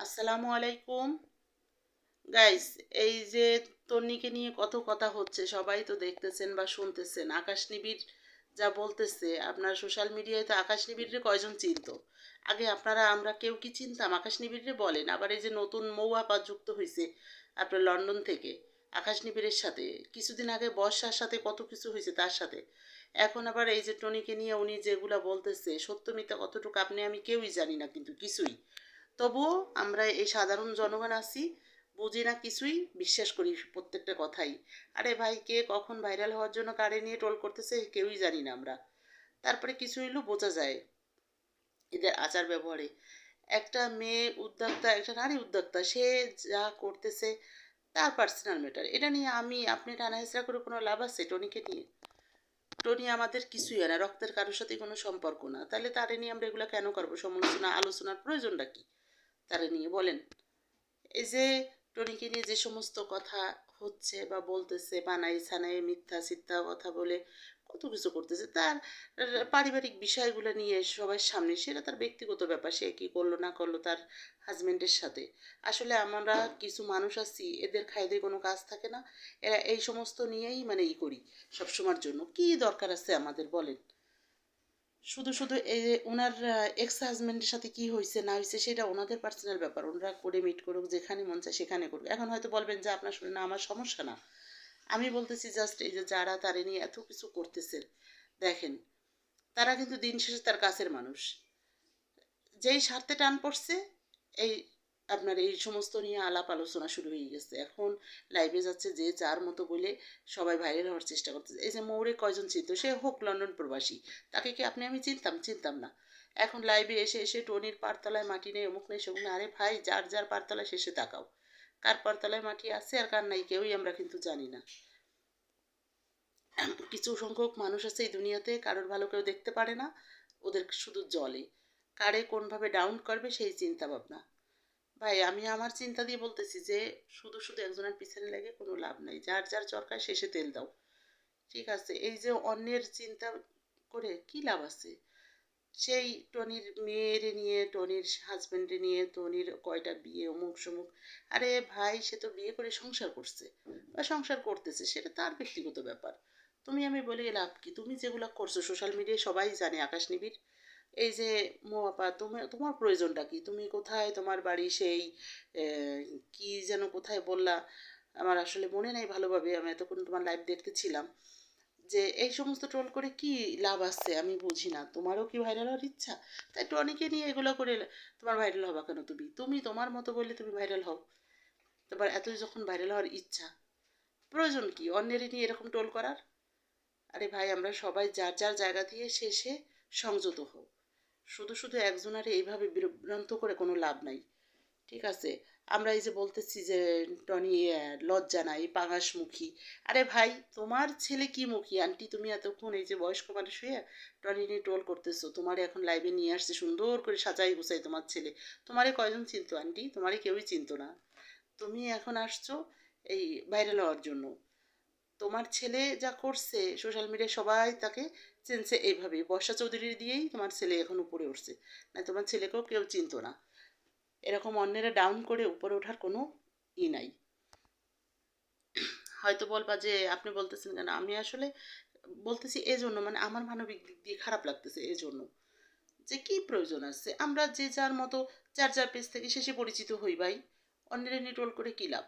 আসসালামু আলাইকুম গাইস। এই যে তন্নিকে নিয়ে কত কথা হচ্ছে, সবাই তো দেখতেছেন বা শুনতেছেন। আকাশ নিবিড় যা বলতেছে, আপনার সোশ্যাল মিডিয়ায় তো আকাশ নিবিড়রে কয়জন চিনতো? আগে আপনারা আমরা কেউ কি চিনতাম? আকাশ নিবিড়রে বলেন। আবার এই যে নতুন মৌয়াপা যুক্ত হয়েছে আপনার লন্ডন থেকে আকাশ নিবিড়ের সাথে, কিছুদিন আগে বর্ষার সাথে কত কিছু হয়েছে তার সাথে। এখন আবার এই যে টনিকে নিয়ে উনি যেগুলা বলতেছে, সত্য মিথ্যা কতটুকু আপনি আমি কেউই জানি না, কিন্তু কিছুই। তবুও আমরা এই সাধারণ জনগণ আছি, বুঝি না কিছুই, বিশ্বাস করি প্রত্যেকটা কথাই। আরে ভাই, কে কখন ভাইরাল হওয়ার জন্য কারে নিয়ে ট্রোল করতেছে কেউই জানি না আমরা। তারপরে কিছু হইলেও বোঝা যায় এদের আচার ব্যবহারে। একটা মেয়ে উদ্যোক্তা, একটা নারী উদ্যোক্তা, সে যা করতেছে তার পার্সোনাল ম্যাটার। এটা নিয়ে আমি আপনি টানা হেঁচড়া করে কোনো লাভ আছে টনিকে নিয়ে? টনি আমাদের কিছুই হয় না, রক্তের কারোর সাথে কোনো সম্পর্ক না, তাহলে তারে নিয়ে আমরা এগুলো কেন করবো? সমালোচনা আলোচনার প্রয়োজনটা কি তারে নিয়ে বলেন? এই যে টনিকে নিয়ে যে সমস্ত কথা হচ্ছে বা বলতেছে, বানাই ছানাই মিথ্যা সিদ্ধা কথা বলে কত কিছু করতেছে, তার পারিবারিক বিষয়গুলো নিয়ে সবার সামনে, সেটা তার ব্যক্তিগত ব্যাপার, সে কি করলো না করলো তার হাজবেন্ডের সাথে। আসলে আমরা কিছু মানুষ আছি, এদের খাইতে কোনো কাজ থাকে না, এরা এই সমস্ত নিয়েই মানে করি সবসময়ের জন্য। কি দরকার আছে আমাদের বলেন? শুধু শুধু এই যে ওনার এক্স হাজব্যান্ডের সাথে কি হয়েছে না হয়েছে সেটা ওনাদের পার্সোনাল ব্যাপার, ওনারা করে মিট করুক, যেখানে মন চায় সেখানে করুক। এখন হয়তো বলবেন যে আপনার শুনে না আমার সমস্যা না। আমি বলতেছি জাস্ট এই যে যারা তারে নিয়ে এত কিছু করতেছে, দেখেন, তারা কিন্তু দিন শেষে তার কাছের মানুষ। যেই স্বার্থে টান পড়ছে, এই আপনার এই সমস্ত নিয়ে আলাপ আলোচনা শুরু হয়ে গেছে। এখন লাইভে যাচ্ছে যে যার মতো বলে সবাই ভাইরাল হওয়ার চেষ্টা করতেছে। এই যে মৌরে কয়জন চিনত, সে হোক লন্ডন প্রবাসী, তাকে কি আপনি আমি চিনতাম? চিনতাম না। এখন লাইভে এসে এসে টনির পারতলায় মাটি নেই, অমুক নেই সেমুক নেই। আরে ভাই, যার যার পারতলায় শেষে তাকাও, কার পারতলায় মাটি আছে আর কার নাই কেউই আমরা কিন্তু জানি না। কিছু সংখ্যক মানুষ আছে এই দুনিয়াতে, কারোর ভালো কেউ দেখতে পারে না, ওদের শুধু জলে কারে কোনভাবে ডাউন করবে সেই চিন্তা ভাবনা। ভাই, আমি আমার চিন্তা দিয়ে বলতেছি যে শুধু শুধু একজনের পিছনে লেগে কোনো লাভ নাই, যার যার চরকায় শেষে তেল দাও। ঠিক আছে, এই যে অন্যের চিন্তা করে কি লাভ আছে? সেই টনির মেয়েরে নিয়ে, টনির হাজব্যান্ডে নিয়ে, টনির কয়টা বিয়ে অমুক সমুক। আরে ভাই, সে তো বিয়ে করে সংসার করছে বা সংসার করতেছে, সেটা তার ব্যক্তিগত ব্যাপার। তুমি আমি বলে লাভ কি? তুমি যেগুলো করছো সোশ্যাল মিডিয়ায় সবাই জানে আকাশ নিবিড়। এই যে মোয়াপা, তুমি তোমার প্রয়োজনটা কি? তুমি কোথায়, তোমার বাড়ি সেই কি যেন কোথায় বললা, আমার আসলে মনে নাই ভালোভাবে, আমি এতক্ষণ তোমার লাইভ দেখতেছিলাম। যে এই সমস্ত ট্রোল করে কি লাভ আছে আমি বুঝি না। তোমারও কি ভাইরাল হওয়ার ইচ্ছা? তাই টনিকে নিয়ে এগুলো করে তোমার ভাইরাল হবা কেন? তুমি তুমি তোমার মতো বললে তুমি ভাইরাল হও। তোমার এত যখন ভাইরাল হওয়ার ইচ্ছা, প্রয়োজন কি অন্যের নিয়ে এরকম ট্রোল করার? আরে ভাই, আমরা সবাই যার যার জায়গা দিয়ে শেষে সংযত হও। শুধু শুধু একজনের এইভাবে বিভ্রান্ত করে কোনো লাভ নাই। ঠিক আছে, আমরা এই যে বলতেছি যে টনি লজ্জা নাই, পাঙাশমুখী। আরে ভাই, তোমার ছেলে কি মুখী আন্টি? তুমি এতক্ষণ এই যে বয়স্ক মানুষ হয়ে টনি নিয়ে ট্রোল করতেছো, তোমারে এখন লাইভে নিয়ে আসছে সুন্দর করে সাজাই গুছাই তোমার ছেলে। তোমারে কয়জন চিনতো আন্টি? তোমারে কেউই চিনতো না। তুমি এখন আসছো এই ভাইরাল হওয়ার জন্য। তোমার ছেলে যা করছে সোশ্যাল মিডিয়ায় সবাই তাকে চিনছে এইভাবে, বর্ষা চৌধুরী দিয়েই তোমার ছেলে এখন উপরে উঠছে, না তোমার ছেলেকেও কেউ চিনতো না। এরকম অন্যেরা ডাউন করে উপরে ওঠার কোনো নাই। হয়তো বলবা যে আপনি বলতেছেন কেন, আমি আসলে বলতেছি এজন্য, মানে আমার মানবিক দিক দিয়ে খারাপ লাগতেছে এজন্য, যে কি প্রয়োজন আছে? আমরা যে যার মতো যার যার পেজ থেকে শেষে পরিচিত হই ভাই, অন্যের নিয়ে ট্রোল করে কি লাভ?